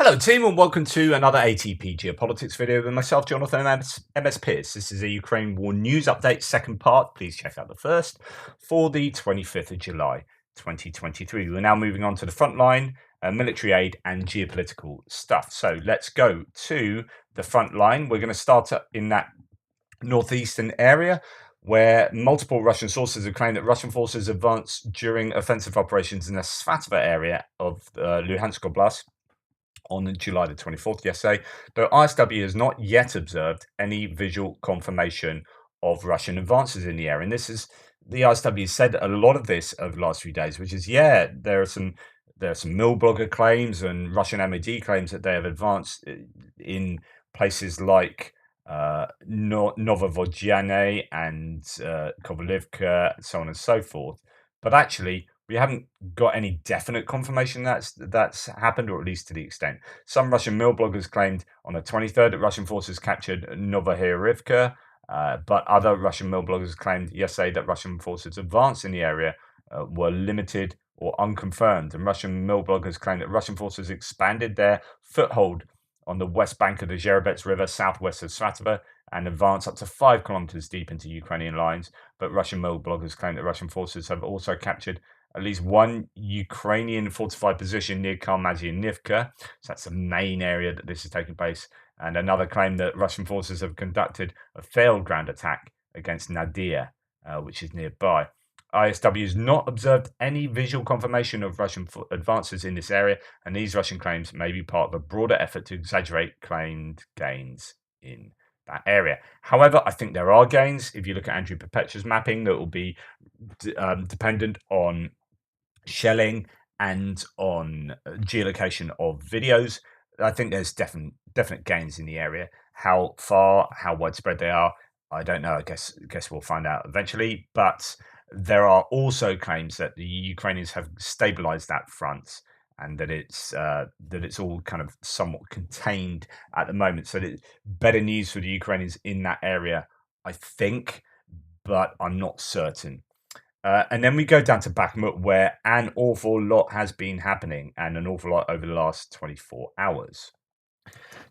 Hello team and welcome to another ATP Geopolitics video with myself, Jonathan MS Pierce. This is a Ukraine War News Update second part. Please check out the first for the 25th of July 2023. We're now moving on to the front line, military aid and geopolitical stuff. So let's go to the front line. We're going to start up in that northeastern area where multiple Russian sources have claimed that Russian forces advanced during offensive operations in the Svatova area of Luhansk Oblast on July the 24th, yesterday, though ISW has not yet observed any visual confirmation of Russian advances in the area. And this is the ISW said a lot of this over the last few days, which is there are some mill blogger claims and Russian MOD claims that they have advanced in places like Novovodjane and Kovalivka, so on and so forth. But actually, we haven't got any definite confirmation that's happened, or at least to the extent. Some Russian mill bloggers claimed on the 23rd that Russian forces captured Novohirivka, but other Russian mill bloggers claimed yesterday that Russian forces advanced in the area were limited or unconfirmed. And Russian mill bloggers claimed that Russian forces expanded their foothold on the west bank of the Zherebets River, southwest of Svatova, and advanced up to 5 kilometers deep into Ukrainian lines. But Russian mill bloggers claim that Russian forces have also captured at least one Ukrainian fortified position near Kalmazianivka. So that's the main area that this is taking place. And another claim that Russian forces have conducted a failed ground attack against Nadia, which is nearby. ISW has not observed any visual confirmation of Russian advances in this area, and these Russian claims may be part of a broader effort to exaggerate claimed gains in that area. However, I think there are gains. If you look at Andrew Perpetua's mapping, that will be dependent on shelling and on geolocation of videos. I think there's definite gains in the area. How far, how widespread they are, I don't know. I guess we'll find out eventually. But there are also claims that the Ukrainians have stabilized that front and that it's all kind of somewhat contained at the moment. So that better news for the Ukrainians in that area, I think, but I'm not certain. And then we go down to Bakhmut, where an awful lot has been happening, and an awful lot over the last 24 hours.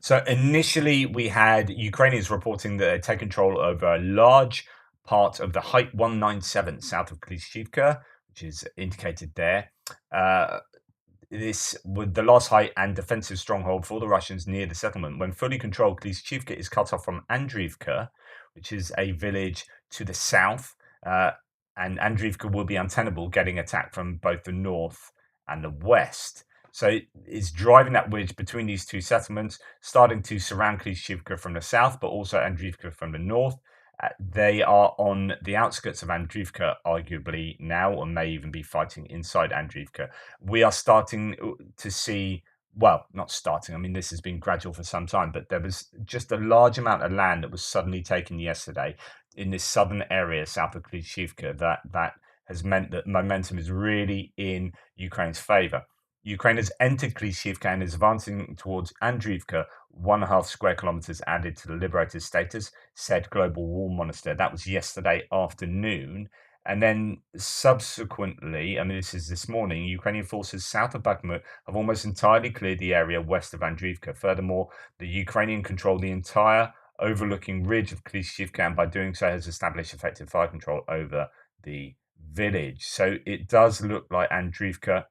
So initially, we had Ukrainians reporting that they take control over a large part of the Height 197 south of Klishchivka, which is indicated there. This was the last height and defensive stronghold for the Russians near the settlement. When fully controlled, Klishchivka is cut off from Andriivka, which is a village to the south. And Andriivka will be untenable, getting attacked from both the north and the west. So it's driving that wedge between these two settlements, starting to surround Klishchivka from the south, but also Andriivka from the north. They are on the outskirts of Andriivka, arguably now, or may even be fighting inside Andriivka. We are starting to see, well, not starting, I mean, this has been gradual for some time, but there was just a large amount of land that was suddenly taken yesterday in this southern area south of Klishchivka that has meant that momentum is really in Ukraine's favor. Ukraine has entered Klishchivka and is advancing towards Andriivka, 1.5 square kilometers added to the liberated status, said Global War Monitor. That was yesterday afternoon. And then subsequently, I mean, this is this morning, Ukrainian forces south of Bakhmut have almost entirely cleared the area west of Andriivka. Furthermore, the Ukrainian control the entire overlooking ridge of Klishchivka, and by doing so has established effective fire control over the village. So it does look like Andriivka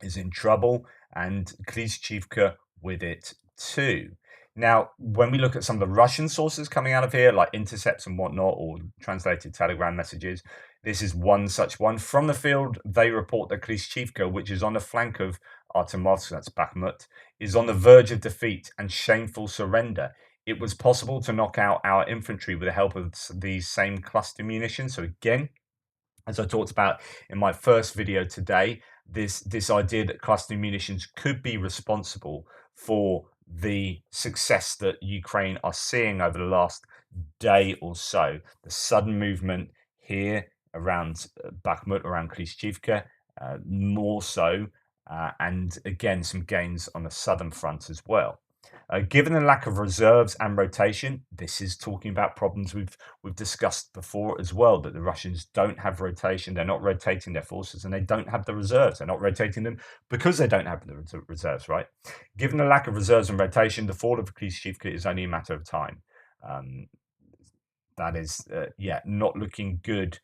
is in trouble, and Klishchivka with it too. Now, when we look at some of the Russian sources coming out of here, like intercepts and whatnot, or translated Telegram messages, this is one such one. From the field, they report that Klishchivka, which is on the flank of Artemovsk, that's Bakhmut, is on the verge of defeat and shameful surrender. It was possible to knock out our infantry with the help of these same cluster munitions. So again, as I talked about in my first video today, this idea that cluster munitions could be responsible for the success that Ukraine are seeing over the last day or so. The sudden movement here around Bakhmut, around Klishchivka, more so, and again some gains on the southern front as well. Given the lack of reserves and rotation, this is talking about problems we've discussed before as well. That the Russians don't have rotation, they're not rotating their forces, and they don't have the reserves. They're not rotating them because they don't have the reserves. Right? Given the lack of reserves and rotation, the fall of Klishchiivka is only a matter of time. Um, that is, yeah, not looking good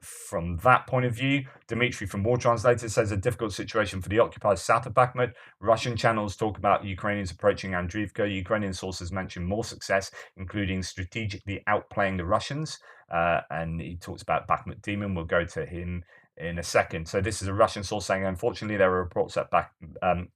from that point of view. Dmitry from War Translator says a difficult situation for the occupiers south of Bakhmut. Russian channels talk about Ukrainians approaching Andriivka. Ukrainian sources mention more success, including strategically outplaying the Russians. And he talks about Bakhmut Demon. We'll go to him in a second. So this is a Russian source saying, unfortunately, there are reports that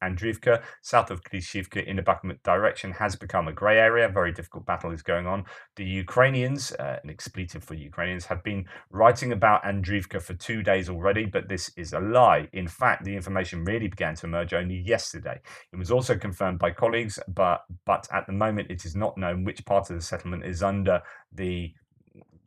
Andriivka, south of Klishchiivka, in the Bakhmut direction, has become a grey area. A very difficult battle is going on. The Ukrainians, an expletive for Ukrainians, have been writing about Andriivka for 2 days already, but this is a lie. In fact, the information really began to emerge only yesterday. It was also confirmed by colleagues, but at the moment it is not known which part of the settlement is under the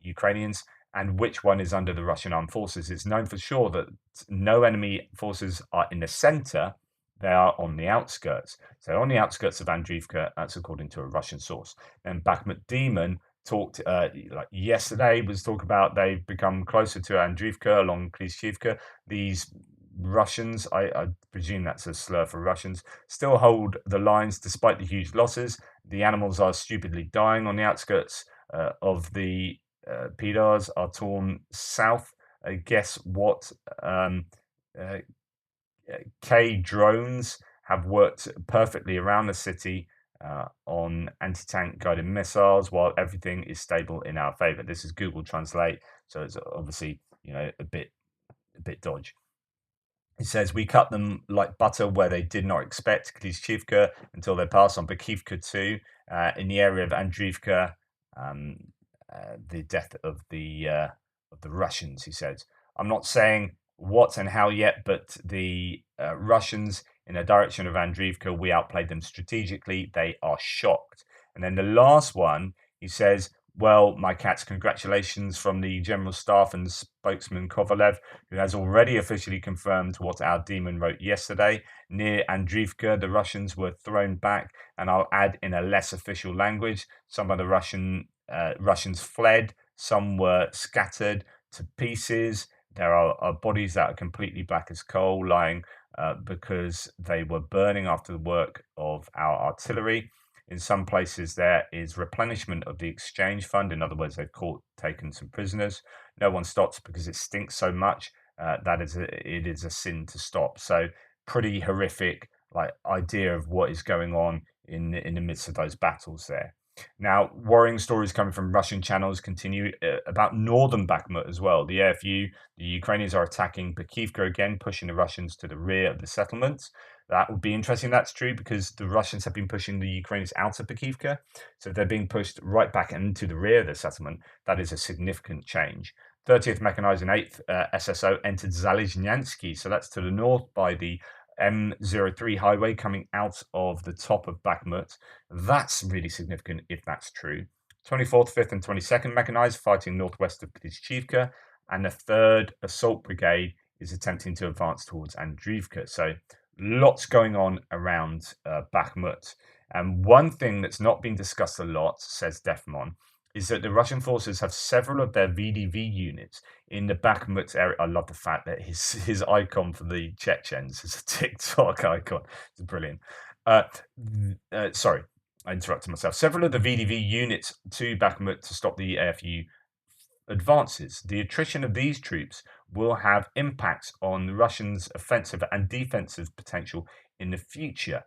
Ukrainians and which one is under the Russian armed forces. It's known for sure that no enemy forces are in the center. They are on the outskirts. So on the outskirts of Andriivka, that's according to a Russian source. And Bakhmut Demon talked like yesterday was talk about they've become closer to Andriivka along Klishchiivka. These Russians, I presume that's a slur for Russians, still hold the lines despite the huge losses. The animals are stupidly dying on the outskirts of the PDARs are torn south. Guess what? Uh, K drones have worked perfectly around the city on anti-tank guided missiles, while everything is stable in our favor. This is Google Translate, so it's obviously a bit dodgy. It says we cut them like butter where they did not expect Klishchiivka until they pass on Bakivka too. In the area of Andriivka, um, the death of the Russians, he says. I'm not saying what and how yet, but the Russians in the direction of Andriivka, we outplayed them strategically. They are shocked. And then the last one, he says, well, my cats, congratulations from the General Staff and spokesman Kovalev, who has already officially confirmed what our demon wrote yesterday. Near Andriivka, the Russians were thrown back, and I'll add in a less official language, some of the Russians fled, some were scattered to pieces. There are bodies that are completely black as coal lying because they were burning after the work of our artillery. In some places, there is replenishment of the exchange fund. In other words, they've taken some prisoners. No one stops because it stinks so much. It is a sin to stop. So pretty horrific, like idea of what is going on in the midst of those battles there. Now, worrying stories coming from Russian channels continue about northern Bakhmut as well. The AFU, the Ukrainians are attacking Bakivka again, pushing the Russians to the rear of the settlements. That would be interesting. That's true because the Russians have been pushing the Ukrainians out of Bakivka. So they're being pushed right back into the rear of the settlement. That is a significant change. 30th Mechanized and 8th SSO entered Zalizhnyansky. So that's to the north by the M03 highway coming out of the top of Bakhmut. That's really significant if that's true. 24th, 5th, and 22nd Mechanized fighting northwest of Klishchiivka, and the 3rd Assault Brigade is attempting to advance towards Andriivka. So lots going on around Bakhmut. And one thing that's not been discussed a lot, says Defmon, is that the Russian forces have several of their VDV units in the Bakhmut area. I love the fact that his icon for the Chechens is a TikTok icon. It's brilliant. Sorry, I interrupted myself. Several of the VDV units to Bakhmut to stop the AFU advances. The attrition of these troops will have impacts on the Russians' offensive and defensive potential in the future.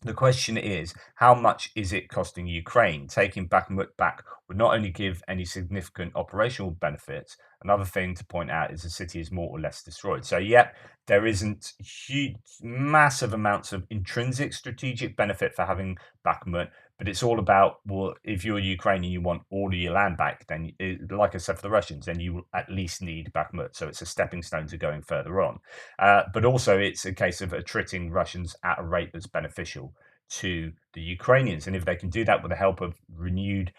The question is, how much is it costing Ukraine? Taking Bakhmut back would not only give any significant operational benefits, another thing to point out is the city is more or less destroyed. So, yep, there isn't huge, massive amounts of intrinsic strategic benefit for having Bakhmut, but it's all about, well, if you're Ukrainian, you want all of your land back, then, like I said for the Russians, then you at least need Bakhmut. So it's a stepping stone to going further on. But also, it's a case of attriting Russians at a rate that's beneficial to the Ukrainians. And if they can do that with the help of renewed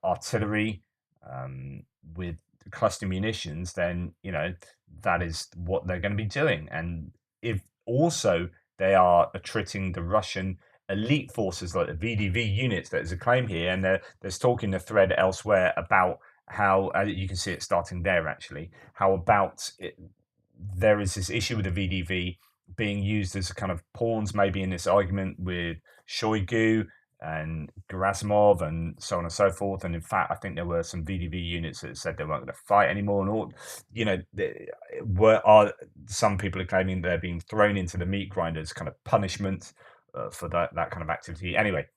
artillery, with cluster munitions, then, that is what they're going to be doing. And if also they are attriting the Russian elite forces like the VDV units. There's a claim here, and there's talk in the thread elsewhere about how you can see it starting there actually. How about it, there is this issue with the VDV being used as a kind of pawns, maybe in this argument with Shoigu and Gerasimov and so on and so forth. And in fact, I think there were some VDV units that said they weren't going to fight anymore. And all, some people are claiming they're being thrown into the meat grinders, kind of punishment for that kind of activity. Anyway,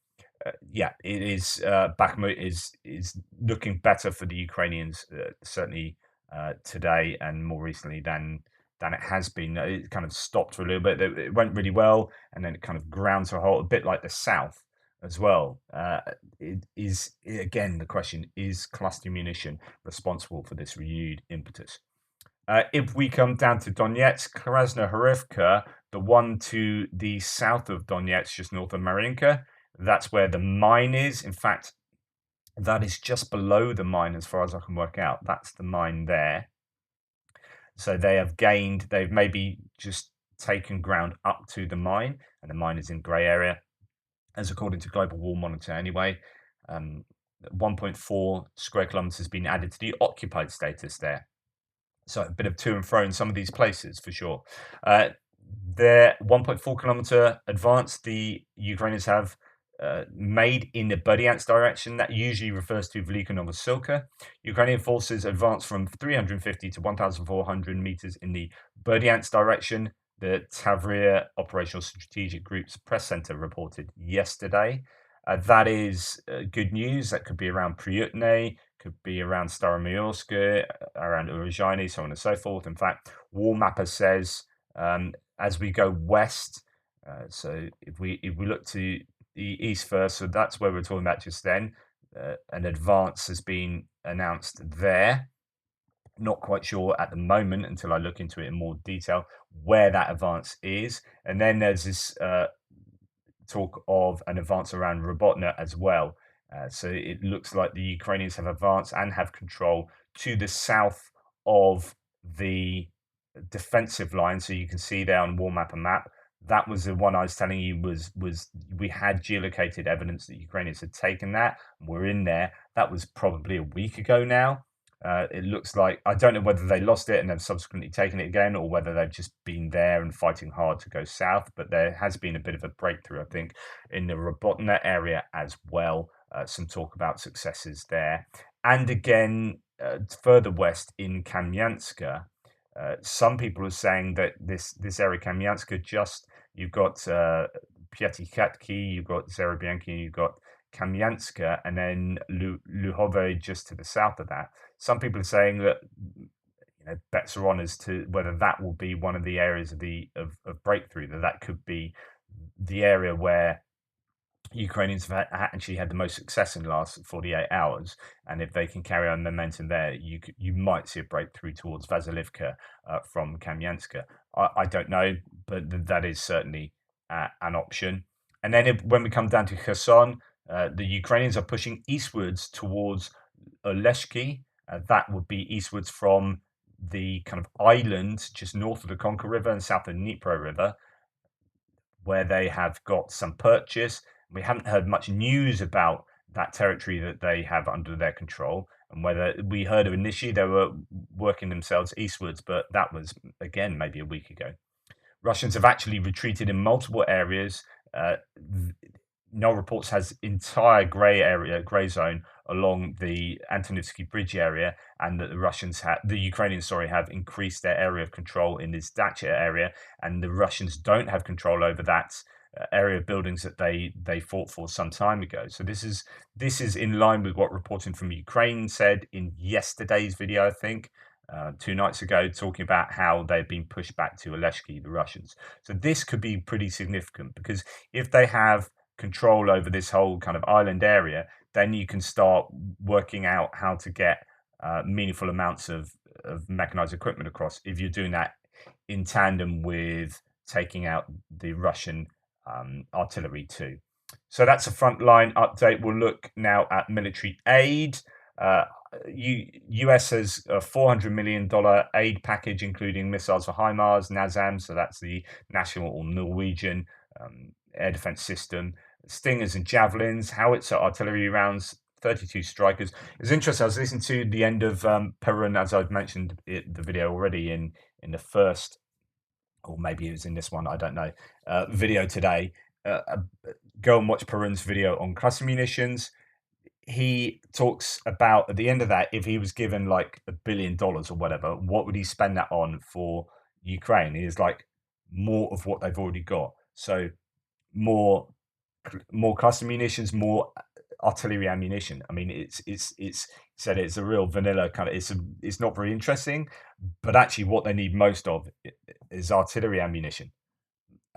yeah, it is. Bakhmut is looking better for the Ukrainians, certainly today and more recently than it has been. It kind of stopped for a little bit. It went really well, and then it kind of ground to a halt, a bit like the South as well. It is again the question: is cluster munition responsible for this renewed impetus? If we come down to Donetsk, Krasnohorivka, the one to the south of Donetsk, just north of Mariinka, that's where the mine is. In fact, that is just below the mine as far as I can work out. That's the mine there. So they've maybe just taken ground up to the mine, and the mine is in grey area, as according to Global War Monitor anyway. 1.4 square kilometers has been added to the occupied status there. So a bit of to and fro in some of these places for sure. Their 1.4 kilometer advance the Ukrainians have made in the Berdyansk direction. That usually refers to Velika Novosilka. Ukrainian forces advanced from 350 to 1,400 meters in the Berdyansk direction. The Tavria Operational Strategic Group's press center reported yesterday. That is good news. That could be around Priutne, could be around Staromyorsk, around Uruzhaini, so on and so forth. In fact, War Mapper says as we go west, so if we look to the east first, so that's where we're talking about just then. An advance has been announced there. Not quite sure at the moment until I look into it in more detail where that advance is. And then there's this talk of an advance around Robotna as well. So it looks like the Ukrainians have advanced and have control to the south of the defensive line. So you can see there on War Mapper map. That was the one I was telling you was we had geolocated evidence that Ukrainians had taken that. We're in there. That was probably a week ago now. It looks like, I don't know whether they lost it and have subsequently taken it again, or whether they've just been there and fighting hard to go south. But there has been a bit of a breakthrough, I think, in the Robotna area as well. Some talk about successes there. And again, further west in Kamyanska, some people are saying that this area, Kamyanska, you've got Piatikhatki, you've got Zerebianki, you've got Kamyanska, and then Luhove just to the south of that. Some people are saying that bets are on as to whether that will be one of the areas of breakthrough. That could be the area where Ukrainians have actually had the most success in the last 48 hours, and if they can carry on momentum there, you might see a breakthrough towards Vasilivka from Kamyanska. I don't know, but that is certainly an option. And then when we come down to Kherson, the Ukrainians are pushing eastwards towards Oleshki. That would be eastwards from the kind of island just north of the Konka River and south of the Dnipro River, where they have got some purchase. We haven't heard much news about that territory that they have under their control, and whether we heard of initially they were working themselves eastwards, but that was again maybe a week ago. Russians have actually retreated in multiple areas. No Reports has entire grey zone along the Antonivsky Bridge area, and that the Ukrainians, have increased their area of control in this Dacha area, and the Russians don't have control over that area of buildings that they fought for some time ago. So this is in line with what reporting from Ukraine said in yesterday's video, I think. 2 nights ago, talking about how they've been pushed back to Oleshki, the Russians. So this could be pretty significant, because if they have control over this whole kind of island area, then you can start working out how to get meaningful amounts of mechanized equipment across, if you're doing that in tandem with taking out the Russian artillery too. So that's a frontline update. We'll look now at military aid. US has a $400 million aid package, including missiles for HIMARS, NASAMS, so that's the national or Norwegian air defense system, Stingers and Javelins, howitzer artillery rounds, 32 strikers. It was interesting. I was listening to the end of Perun, as I've mentioned the video already in the first, or maybe it was in this one, I don't know, video today. Go and watch Perun's video on cluster munitions. He talks about at the end of that, if he was given like $1 billion or whatever, what would he spend that on for Ukraine? He is like more of what they've already got. So more more cluster munitions, more artillery ammunition. I mean, it's said it's a real vanilla kind of. It's not very interesting, but actually, what they need most of is artillery ammunition,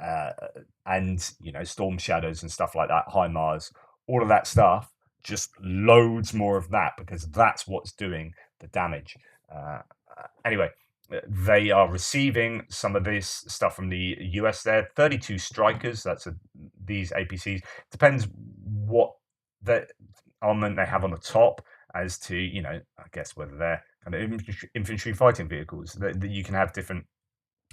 uh, and storm shadows and stuff like that, HIMARS, all of that stuff. Just loads more of that because that's what's doing the damage. Anyway, they are receiving some of this stuff from the US there. 32 strikers. These APCs. Depends what the armament they have on the top as to, I guess whether they're kind of infantry fighting vehicles. That you can have different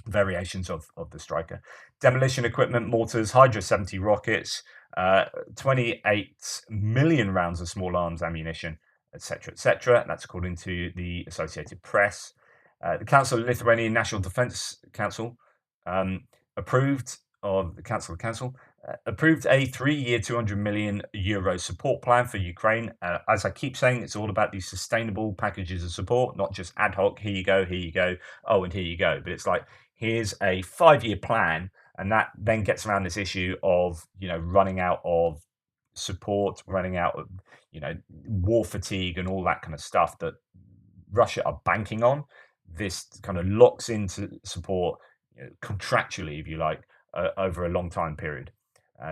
variations of the striker. Demolition equipment, mortars, Hydra 70 rockets, 28 million rounds of small arms ammunition, etc., etc. That's according to the Associated Press. The Council of Lithuanian National Defence Council approved, or the Council of Council, approved a 3-year, €200 million support plan for Ukraine. As I keep saying, it's all about these sustainable packages of support, not just ad hoc. Here you go, oh, and here you go. But it's like, here's a 5-year plan, and that then gets around this issue of running out of support, running out of war fatigue, and all that kind of stuff that Russia are banking on. This kind of locks into support contractually, if you like, over a long time period.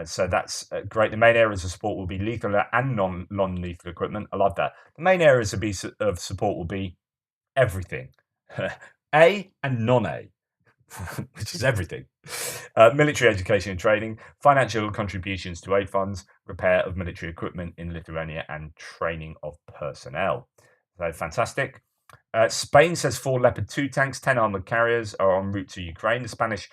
So that's great. The main areas of support will be lethal and non-lethal equipment. I love that. The main areas of support will be everything, A and non-A, which is everything. Military education and training, financial contributions to aid funds, repair of military equipment in Lithuania, and training of personnel. So fantastic. Spain says 4 Leopard 2 tanks, 10 armored carriers are en route to Ukraine. The Spanish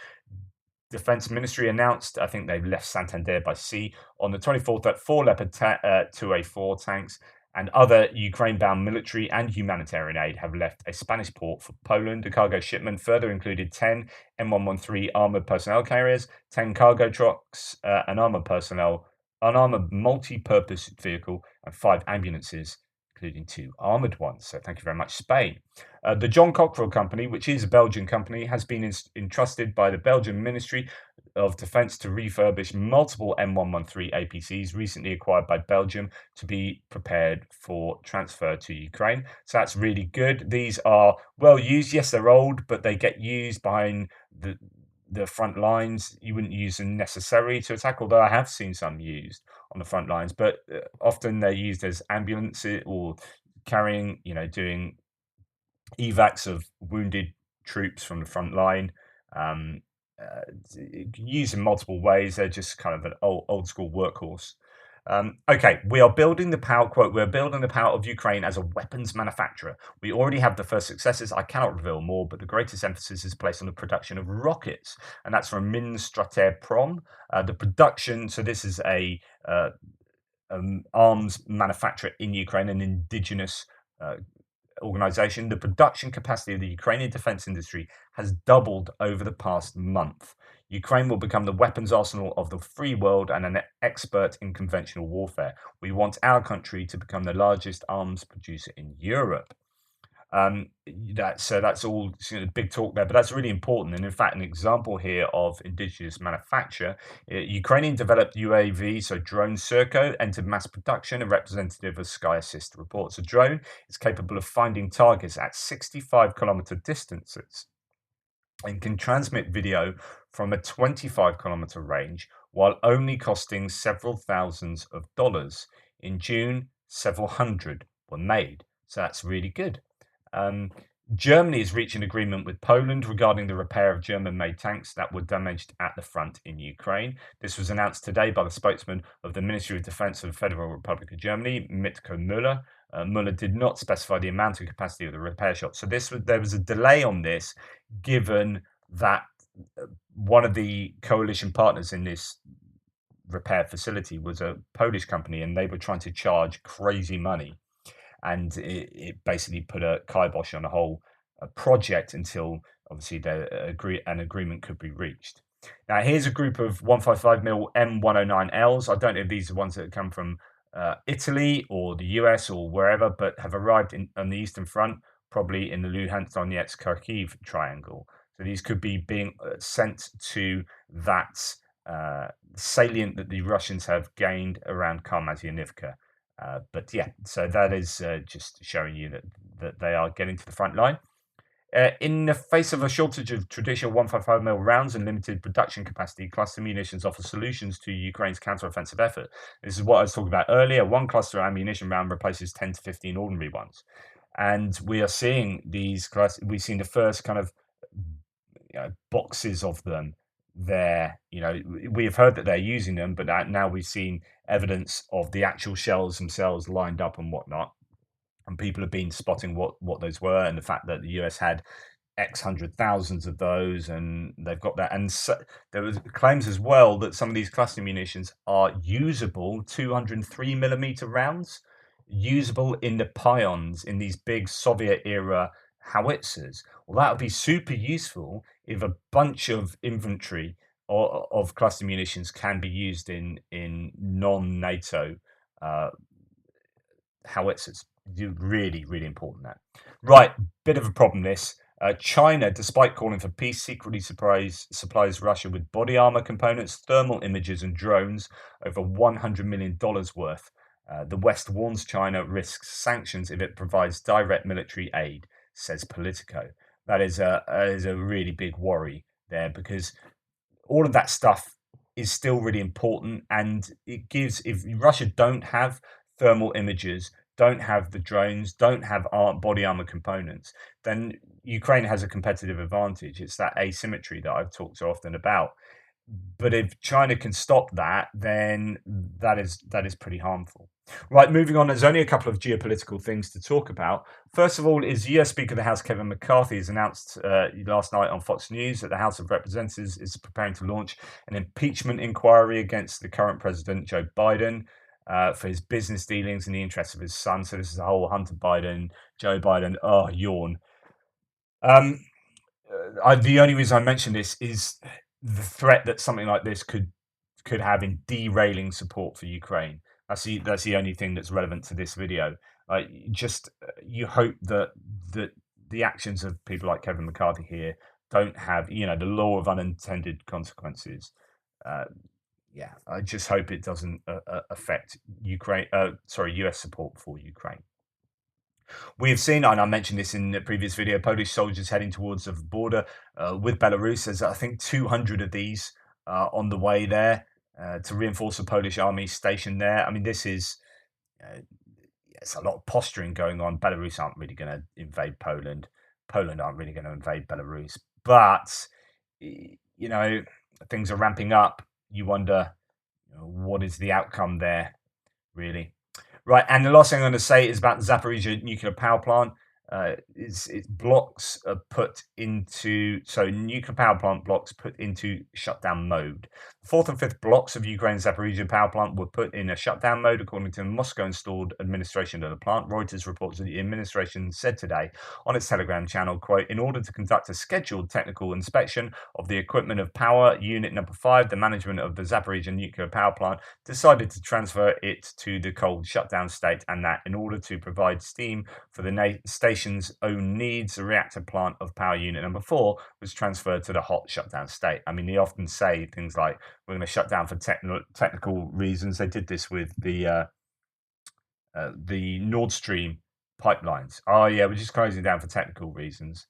Defense Ministry announced, I think they've left Santander by sea on the 24th, that 4 Leopard 2A4 tanks and other Ukraine-bound military and humanitarian aid have left a Spanish port for Poland. The cargo shipment further included 10 M113 armored personnel carriers, 10 cargo trucks, an armored multi-purpose vehicle, and 5 ambulances, including 2 armored ones. So thank you very much, Spain. The John Cockerell Company, which is a Belgian company, has been entrusted by the Belgian Ministry of Defence to refurbish multiple M113 APCs recently acquired by Belgium to be prepared for transfer to Ukraine. So that's really good. These are well used. Yes, they're old, but they get used behind the front lines. You wouldn't use them necessarily to attack, although I have seen some used on the front lines, but often they're used as ambulances or carrying, doing evacs of wounded troops from the front line. Used in multiple ways. They're just kind of an old school workhorse. Okay, we are building the power, quote, we're building the power of Ukraine as a weapons manufacturer. We already have the first successes. I cannot reveal more, but the greatest emphasis is placed on the production of rockets, and that's from Minstrateh-Prom. The production, so this is a arms manufacturer in Ukraine, an indigenous organization. The production capacity of the Ukrainian defense industry has doubled over the past month. Ukraine will become the weapons arsenal of the free world and an expert in conventional warfare. We want our country to become the largest arms producer in Europe. So that's all big talk there, but that's really important. And in fact, an example here of indigenous manufacture, Ukrainian developed UAV, so drone Serco, entered mass production. A representative of Sky Assist reports a drone is capable of finding targets at 65-kilometer distances and can transmit video from a 25-kilometer range while only costing several thousands of dollars. In June, several hundred were made. So that's really good. Germany is reaching agreement with Poland regarding the repair of German-made tanks that were damaged at the front in Ukraine. This was announced today by the spokesman of the Ministry of Defense of the Federal Republic of Germany, Mitko Müller. Müller did not specify the amount and capacity of the repair shop. So there was a delay on this, given that one of the coalition partners in this repair facility was a Polish company, and they were trying to charge crazy money, and it basically put a kibosh on the whole project until obviously an agreement could be reached. Now, here's a group of 155mm M109Ls. I don't know if these are ones that come from Italy or the US or wherever, but have arrived on the Eastern Front, probably in the Luhansk, Donetsk, Kharkiv triangle. So these could be being sent to that salient that the Russians have gained around Karmazianivka. But yeah, so that is just showing you that they are getting to the front line. In the face of a shortage of traditional 155mm rounds and limited production capacity, cluster munitions offer solutions to Ukraine's counteroffensive effort. This is what I was talking about earlier. One cluster ammunition round replaces 10 to 15 ordinary ones. And we are seeing these we've seen the first kind of boxes of them there. We have heard that they're using them, but now we've seen evidence of the actual shells themselves lined up and whatnot. And people have been spotting what those were, and the fact that the US had X hundred thousands of those, and they've got that. And so, there was claims as well that some of these cluster munitions are usable 203mm rounds, usable in the pions in these big Soviet era howitzers. Well, that would be super useful if a bunch of inventory of cluster munitions can be used in non-NATO howitzers. Really, really important that. Right, bit of a problem this. China, despite calling for peace, secretly supplies Russia with body armor components, thermal images, and drones over $100 million worth. The West warns China risks sanctions if it provides direct military aid, says Politico. That is a really big worry there, because all of that stuff is still really important, and it gives, if Russia don't have thermal images, don't have the drones, don't have body armor components, then Ukraine has a competitive advantage. It's that asymmetry that I've talked so often about. But if China can stop that, then that is pretty harmful. Right, moving on. There's only a couple of geopolitical things to talk about. First of all, is US Speaker of the House Kevin McCarthy has announced last night on Fox News that the House of Representatives is preparing to launch an impeachment inquiry against the current president, Joe Biden, for his business dealings in the interests of his son. So this is the whole Hunter Biden, Joe Biden, yawn. The only reason I mention this is the threat that something like this could have in derailing support for Ukraine. That's the only thing that's relevant to this video. You hope that the actions of people like Kevin McCarthy here don't have the law of unintended consequences. I just hope it doesn't affect US support for Ukraine. We have seen, and I mentioned this in the previous video, Polish soldiers heading towards the border with Belarus. There's, I think, 200 of these on the way there to reinforce the Polish army stationed there. I mean, this is it's a lot of posturing going on. Belarus aren't really going to invade Poland. Poland aren't really going to invade Belarus. But things are ramping up. You wonder what is the outcome there, really. Right, and the last thing I'm going to say is about the Zaporizhzhia nuclear power plant. Its blocks are put into nuclear power plant blocks put into shutdown mode. The fourth and fifth blocks of Ukraine's Zaporizhzhia power plant were put in a shutdown mode, according to the Moscow-installed administration of the plant. Reuters reports that the administration said today on its Telegram channel, quote, "In order to conduct a scheduled technical inspection of the equipment of power unit number 5, the management of the Zaporizhzhia nuclear power plant decided to transfer it to the cold shutdown state, and that in order to provide steam for the station's own needs, the reactor plant of power unit number 4 was transferred to the hot shutdown state." I mean, they often say things like, we're going to shut down for technical reasons. They did this with the Nord Stream pipelines. Oh, yeah, we're just closing down for technical reasons.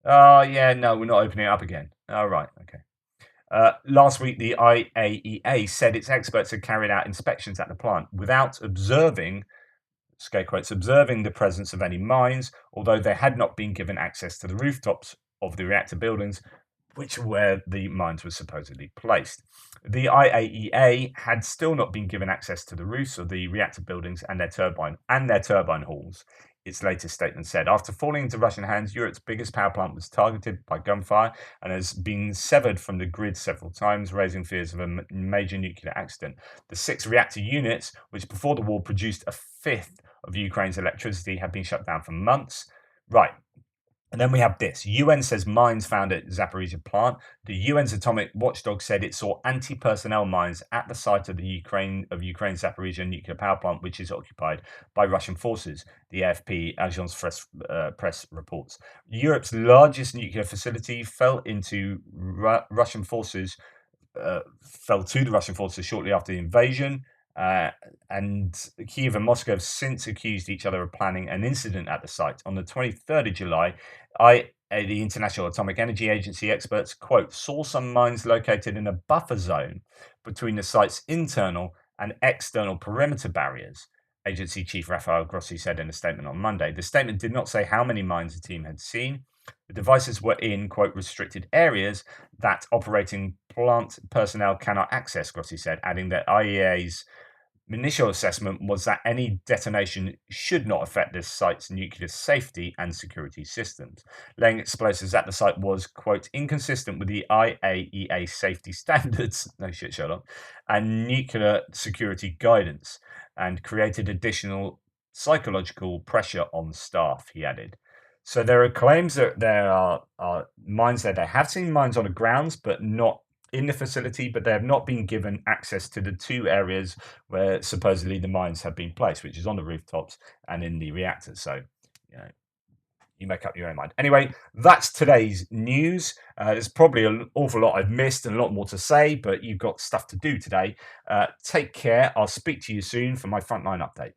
Oh, yeah, no, we're not opening it up again. All right, okay. Last week, the IAEA said its experts had carried out inspections at the plant without observing, scare quotes, observing the presence of any mines, although they had not been given access to the rooftops of the reactor buildings, which were where the mines were supposedly placed. The IAEA had still not been given access to the roofs of the reactor buildings and their turbine halls. its latest statement said. After falling into Russian hands, Europe's biggest power plant was targeted by gunfire and has been severed from the grid several times, raising fears of a major nuclear accident. The 6 reactor units, which before the war produced a fifth of Ukraine's electricity, have been shut down for months. Right. And then we have this. UN says mines found at Zaporizhia plant. The UN's atomic watchdog said it saw anti-personnel mines at the site of Ukraine's Zaporizhia nuclear power plant, which is occupied by Russian forces. The AFP Agence Press reports. Europe's largest nuclear facility fell into Russian forces fell to the Russian forces shortly after the invasion. And Kyiv and Moscow have since accused each other of planning an incident at the site. On the 23rd of July, the International Atomic Energy Agency experts, quote, saw some mines located in a buffer zone between the site's internal and external perimeter barriers. Agency Chief Rafael Grossi said in a statement on Monday. The statement did not say how many mines the team had seen. The devices were in, quote, restricted areas that operating plant personnel cannot access, Grossi said, adding that IEA's initial assessment was that any detonation should not affect the site's nuclear safety and security systems. Laying explosives at the site was, quote, inconsistent with the IAEA safety standards, no shit, Sherlock, and nuclear security guidance, and created additional psychological pressure on staff, he added. So there are claims that there are mines there. They have seen mines on the grounds, but not in the facility, but they have not been given access to the 2 areas where supposedly the mines have been placed, which is on the rooftops and in the reactors. So, you know, you make up your own mind. Anyway, that's today's news. There's probably an awful lot I've missed and a lot more to say, but you've got stuff to do today. Take care. I'll speak to you soon for my Frontline update.